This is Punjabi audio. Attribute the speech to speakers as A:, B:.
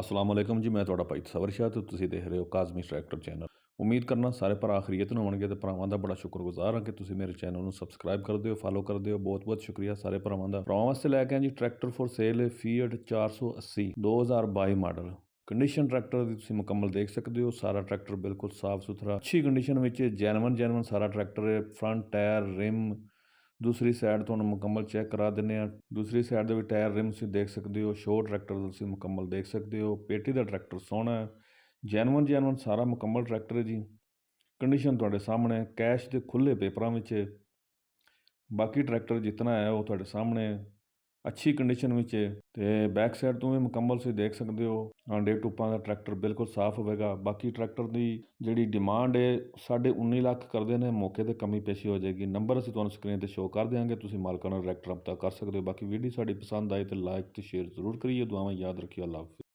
A: ਅਸਲਾਮ ਵਾਲੇਕਮ ਜੀ। ਮੈਂ ਤੁਹਾਡਾ ਭਾਈ ਤਸਵਰ ਸ਼ਾਹ ਤੇ ਤੁਸੀਂ ਦੇਖ ਰਹੇ ਹੋ ਕਾਜ਼ਮੀ ਟਰੈਕਟਰ ਚੈਨਲ। ਉਮੀਦ ਕਰਨਾ ਸਾਰੇ ਭਰਾ ਖਰੀਅਤ ਨੂੰ ਹੋਣਗੇ ਤੇ ਭਰਾਵਾਂ ਦਾ ਬੜਾ ਸ਼ੁਕਰਗੁਜ਼ਾਰ ਹਾਂ ਕਿ ਤੁਸੀਂ ਮੇਰੇ ਚੈਨਲ ਨੂੰ ਸਬਸਕ੍ਰਾਈਬ ਕਰਦੇ ਹੋ, ਫਾਲੋ ਕਰਦੇ ਹੋ। ਬਹੁਤ ਬਹੁਤ ਸ਼ੁਕਰੀਆ ਸਾਰੇ ਭਰਾਵਾਂ ਦਾ। ਭਰਾਵਾਂ ਵਾਸਤੇ ਲੈ ਕੇ ਆਏ ਜੀ tractor for sale feet 480 2022 model. Condition tractor ਦੀ ਤੁਸੀਂ ਮੁਕੰਮਲ ਦੇਖ ਸਕਦੇ ਹੋ। ਸਾਰਾ ਟਰੈਕਟਰ ਬਿਲਕੁਲ ਸਾਫ ਸੁਥਰਾ ਅੱਛੀ ਕੰਡੀਸ਼ਨ ਵਿੱਚ ਜੈਨੂਅਨ ਸਾਰਾ ਟਰੈਕਟਰ ਹੈ। ਫਰੰਟ ਟਾਇਰ ਰਿਮ ਦੂਸਰੀ ਸਾਈਡ ਤੁਹਾਨੂੰ ਮੁਕੰਮਲ ਚੈੱਕ ਕਰਾ ਦਿੰਦੇ ਆ। ਦੂਸਰੀ ਸਾਈਡ ਦੇ ਵੀ ਟਾਇਰ ਰਿਮ ਤੁਸੀਂ ਦੇਖ ਸਕਦੇ ਹੋ। ਸ਼ੋ ਟਰੈਕਟਰ ਤੁਸੀਂ ਮੁਕੰਮਲ ਦੇਖ ਸਕਦੇ ਹੋ। ਪੇਟੀ ਦਾ ਟਰੈਕਟਰ ਸੋਹਣਾ ਹੈ। ਜੈਨੂਅਨ ਸਾਰਾ ਮੁਕੰਮਲ ਟਰੈਕਟਰ ਹੈ ਜੀ। ਕੰਡੀਸ਼ਨ ਤੁਹਾਡੇ ਸਾਹਮਣੇ, ਕੈਸ਼ ਦੇ ਖੁੱਲ੍ਹੇ ਪੇਪਰਾਂ ਵਿੱਚ। ਬਾਕੀ ਟਰੈਕਟਰ ਜਿਤਨਾ ਹੈ ਉਹ ਤੁਹਾਡੇ ਸਾਹਮਣੇ ਅੱਛੀ ਕੰਡੀਸ਼ਨ ਵਿੱਚ ਹੈ। ਤੇ ਬੈਕ ਸਾਈਡ ਤੋਂ ਵੀ ਮੁਕੰਮਲ ਤੁਸੀਂ ਦੇਖ ਸਕਦੇ ਹੋ। ਆਂਡੇ ਟੁੱਪਾਂ ਦਾ ਟਰੈਕਟਰ ਬਿਲਕੁਲ ਸਾਫ਼ ਹੋਵੇਗਾ। ਬਾਕੀ ਟਰੈਕਟਰ ਦੀ ਜਿਹੜੀ ਡਿਮਾਂਡ ਹੈ 19.5 ਲੱਖ ਕਰਦੇ ਨੇ। ਮੌਕੇ ਤੇ ਕਮੀ ਪੇਸ਼ੀ ਹੋ ਜਾਏਗੀ। ਨੰਬਰ ਅਸੀਂ ਤੁਹਾਨੂੰ ਸਕਰੀਨ ਤੇ ਸ਼ੋਅ ਕਰ ਦਿਆਂਗੇ, ਤੁਸੀਂ ਮਾਲਕਾਂ ਨਾਲ ਡਾਇਰੈਕਟ ਰਾਬਤਾ ਕਰ ਸਕਦੇ ਹੋ। ਬਾਕੀ ਵੀਡੀਓ ਸਾਡੀ ਪਸੰਦ ਆਏ ਤੇ ਲਾਈਕ ਤੇ ਸ਼ੇਅਰ ਜ਼ਰੂਰ ਕਰੀਏ। ਦੁਆਵਾਂ ਯਾਦ ਰੱਖਿਓ। ਅੱਲਾਹ ਹਾਫਿਜ਼।